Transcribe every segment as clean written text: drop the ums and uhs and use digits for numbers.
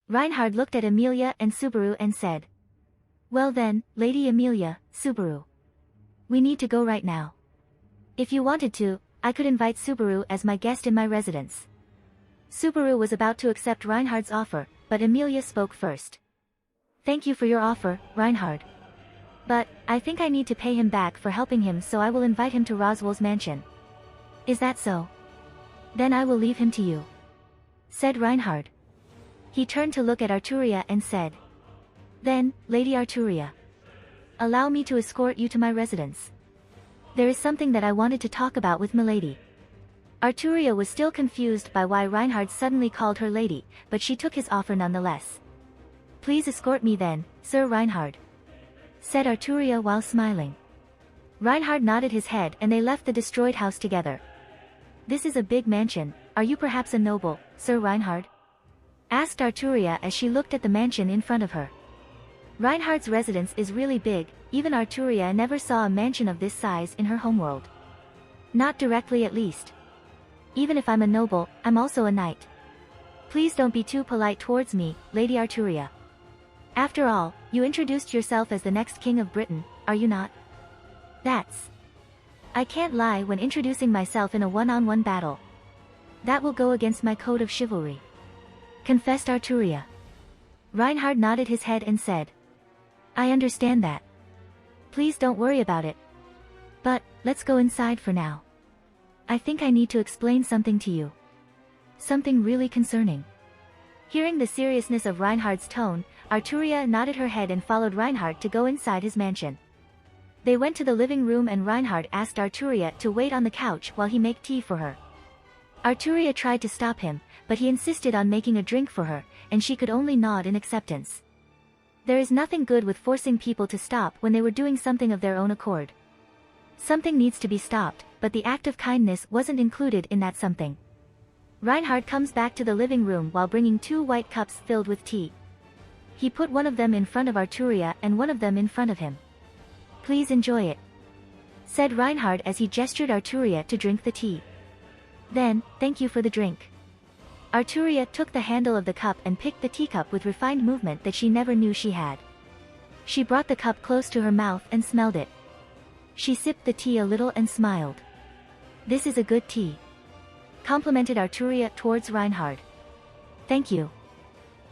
Reinhard looked at Emilia and Subaru and said. Well then, Lady Emilia, Subaru. We need to go right now. If you wanted to, I could invite Subaru as my guest in my residence. Subaru was about to accept Reinhard's offer, but Emilia spoke first. Thank you for your offer, Reinhard. But, I think I need to pay him back for helping him, so I will invite him to Roswell's mansion. Is that so? Then I will leave him to you. Said Reinhard. He turned to look at Artoria and said. Then, Lady Artoria. Allow me to escort you to my residence. There is something that I wanted to talk about with Milady. Artoria was still confused by why Reinhard suddenly called her lady, but she took his offer nonetheless. Please escort me then, Sir Reinhard. Said Artoria while smiling. Reinhard nodded his head and they left the destroyed house together. This is a big mansion, are you perhaps a noble, Sir Reinhard? Asked Artoria as she looked at the mansion in front of her. Reinhard's residence is really big, even Artoria never saw a mansion of this size in her homeworld. Not directly at least. Even if I'm a noble, I'm also a knight. Please don't be too polite towards me, Lady Artoria. After all, you introduced yourself as the next king of Britain, are you not? That's... I can't lie when introducing myself in a one-on-one battle. That will go against my code of chivalry. Confessed Artoria. Reinhard nodded his head and said. I understand that. Please don't worry about it. But, let's go inside for now. I think I need to explain something to you. Something really concerning. Hearing the seriousness of Reinhard's tone, Artoria nodded her head and followed Reinhard to go inside his mansion. They went to the living room and Reinhard asked Artoria to wait on the couch while he made tea for her. Artoria tried to stop him, but he insisted on making a drink for her, and she could only nod in acceptance. There is nothing good with forcing people to stop when they were doing something of their own accord. Something needs to be stopped, but the act of kindness wasn't included in that something. Reinhard comes back to the living room while bringing 2 white cups filled with tea. He put one of them in front of Artoria and one of them in front of him. Please enjoy it. Said Reinhard as he gestured Artoria to drink the tea. Then, thank you for the drink. Artoria took the handle of the cup and picked the teacup with refined movement that she never knew she had. She brought the cup close to her mouth and smelled it. She sipped the tea a little and smiled. This is a good tea. Complimented Artoria towards Reinhard. Thank you.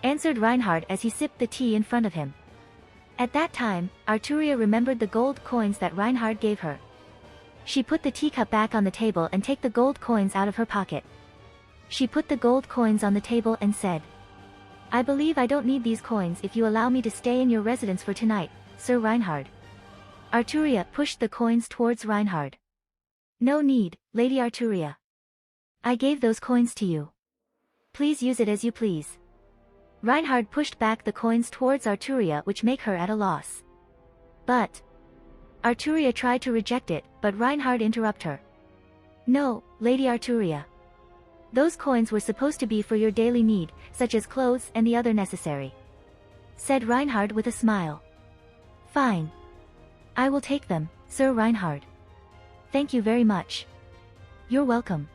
Answered Reinhard as he sipped the tea in front of him. At that time, Artoria remembered the gold coins that Reinhard gave her. She put the teacup back on the table and took the gold coins out of her pocket. She put the gold coins on the table and said, I believe I don't need these coins if you allow me to stay in your residence for tonight, Sir Reinhard. Artoria pushed the coins towards Reinhard. No need, Lady Artoria. I gave those coins to you. Please use it as you please. Reinhard pushed back the coins towards Artoria, which make her at a loss. But... Artoria tried to reject it, but Reinhard interrupted her. No, Lady Artoria. Those coins were supposed to be for your daily need, such as clothes and the other necessary. Said Reinhard with a smile. Fine. I will take them, Sir Reinhard. Thank you very much. You're welcome.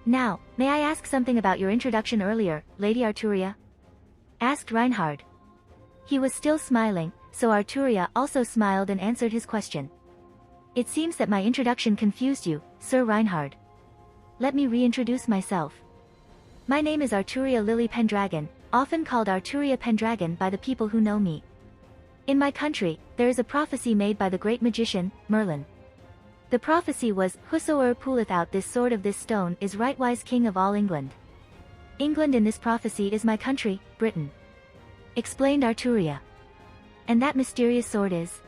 Now, may I ask something about your introduction earlier, Lady Artoria? Asked Reinhard. He was still smiling, so Artoria also smiled and answered his question. It seems that my introduction confused you, Sir Reinhard. Let me reintroduce myself. My name is Artoria Lily Pendragon, often called Artoria Pendragon by the people who know me. In my country, there is a prophecy made by the great magician, Merlin. The prophecy was, Whosoever pulleth out this sword of this stone is rightwise king of all England. England in this prophecy is my country, Britain. Explained Artoria. And that mysterious sword is?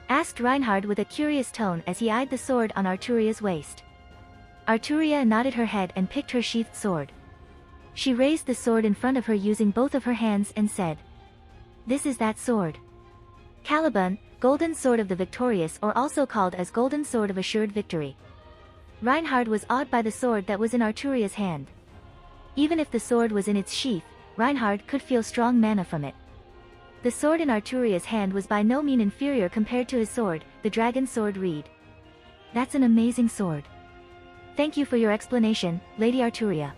Asked Reinhard with a curious tone as he eyed the sword on Artoria's waist. Artoria nodded her head and picked her sheathed sword. She raised the sword in front of her using both of her hands and said, This is that sword. Caliban, golden sword of the victorious, or also called as golden sword of assured victory. Reinhard was awed by the sword that was in Artoria's hand. Even if the sword was in its sheath, Reinhard could feel strong mana from it. The sword in Artoria's hand was by no means inferior compared to his sword, the dragon sword reed. That's an amazing sword. Thank you for your explanation, Lady Artoria.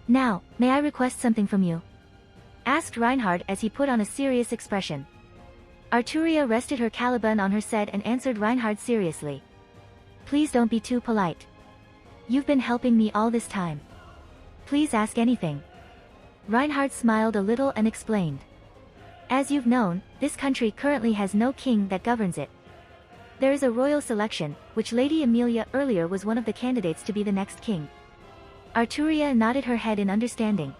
Now, may I request something from you? asked Reinhard as he put on a serious expression. Artoria rested her caliban on her head and answered Reinhard seriously. Please don't be too polite. You've been helping me all this time. Please ask anything. Reinhard smiled a little and explained. As you've known, this country currently has no king that governs it. There is a royal selection, which Lady Amelia earlier was one of the candidates to be the next king. Artoria nodded her head in understanding.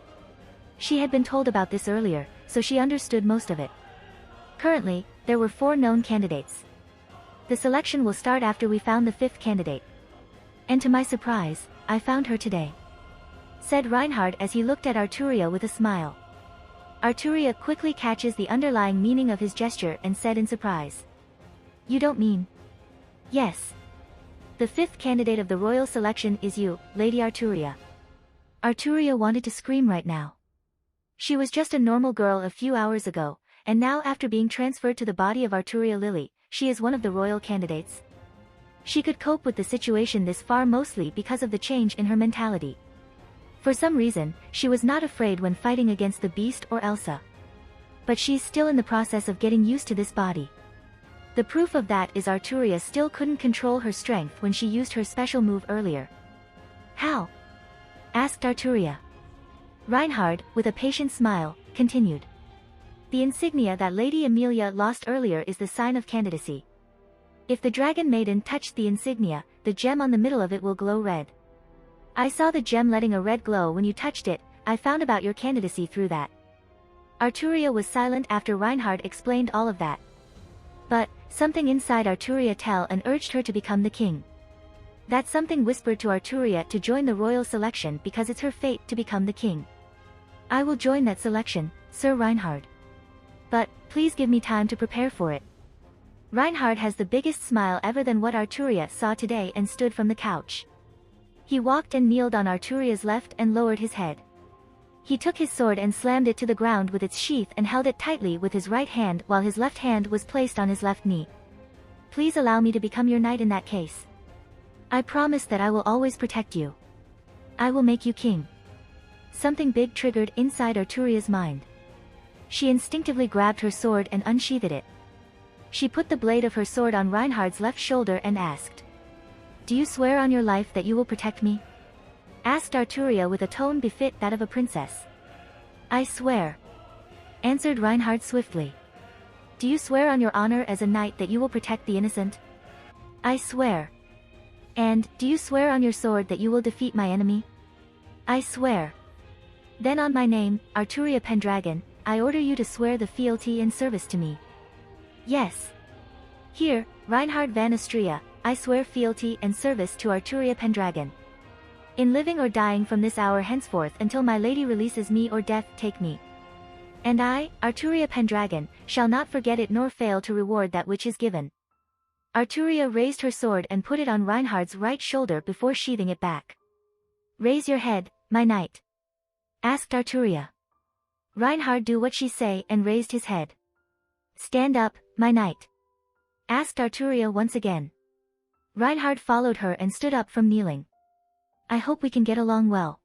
She had been told about this earlier, so she understood most of it. Currently, there were 4 known candidates. The selection will start after we found the 5th candidate. And to my surprise, I found her today, said Reinhard as he looked at Artoria with a smile. Artoria quickly catches the underlying meaning of his gesture and said in surprise. You don't mean? Yes. The 5th candidate of the royal selection is you, Lady Artoria. Artoria wanted to scream right now. She was just a normal girl a few hours ago, and now after being transferred to the body of Artoria Lily, she is one of the royal candidates. She could cope with the situation this far mostly because of the change in her mentality. For some reason, she was not afraid when fighting against the beast or Elsa. But she's still in the process of getting used to this body. The proof of that is Artoria still couldn't control her strength when she used her special move earlier. How? Asked Artoria. Reinhard, with a patient smile, continued. The insignia that Lady Amelia lost earlier is the sign of candidacy. If the dragon maiden touched the insignia, the gem on the middle of it will glow red. I saw the gem letting a red glow when you touched it. I found about your candidacy through that. Artoria was silent after Reinhard explained all of that. But, something inside Artoria tell and urged her to become the king. That something whispered to Artoria to join the royal selection because it's her fate to become the king. I will join that selection, Sir Reinhard. But, please give me time to prepare for it. Reinhard has the biggest smile ever than what Artoria saw today and stood from the couch. He walked and kneeled on Artoria's left and lowered his head. He took his sword and slammed it to the ground with its sheath and held it tightly with his right hand while his left hand was placed on his left knee. Please allow me to become your knight in that case. I promise that I will always protect you. I will make you king. Something big triggered inside Artoria's mind. She instinctively grabbed her sword and unsheathed it. She put the blade of her sword on Reinhard's left shoulder and asked. Do you swear on your life that you will protect me? Asked Artoria with a tone befit that of a princess. I swear. Answered Reinhard swiftly. Do you swear on your honor as a knight that you will protect the innocent? I swear. And, do you swear on your sword that you will defeat my enemy? I swear. Then on my name, Artoria Pendragon, I order you to swear the fealty and service to me. Yes. Here, Reinhard van Astria, I swear fealty and service to Artoria Pendragon. In living or dying from this hour henceforth until my lady releases me or death take me. And I, Artoria Pendragon, shall not forget it nor fail to reward that which is given. Artoria raised her sword and put it on Reinhard's right shoulder before sheathing it back. Raise your head, my knight. Asked Artoria. Reinhard do what she say and raised his head. Stand up, my knight. Asked Artoria once again. Reinhard followed her and stood up from kneeling. I hope we can get along well.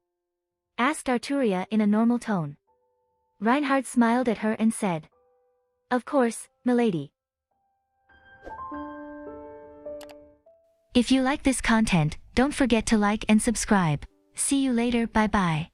Asked Artoria in a normal tone. Reinhard smiled at her and said. Of course, milady. If you like this content, don't forget to like and subscribe. See you later, bye bye.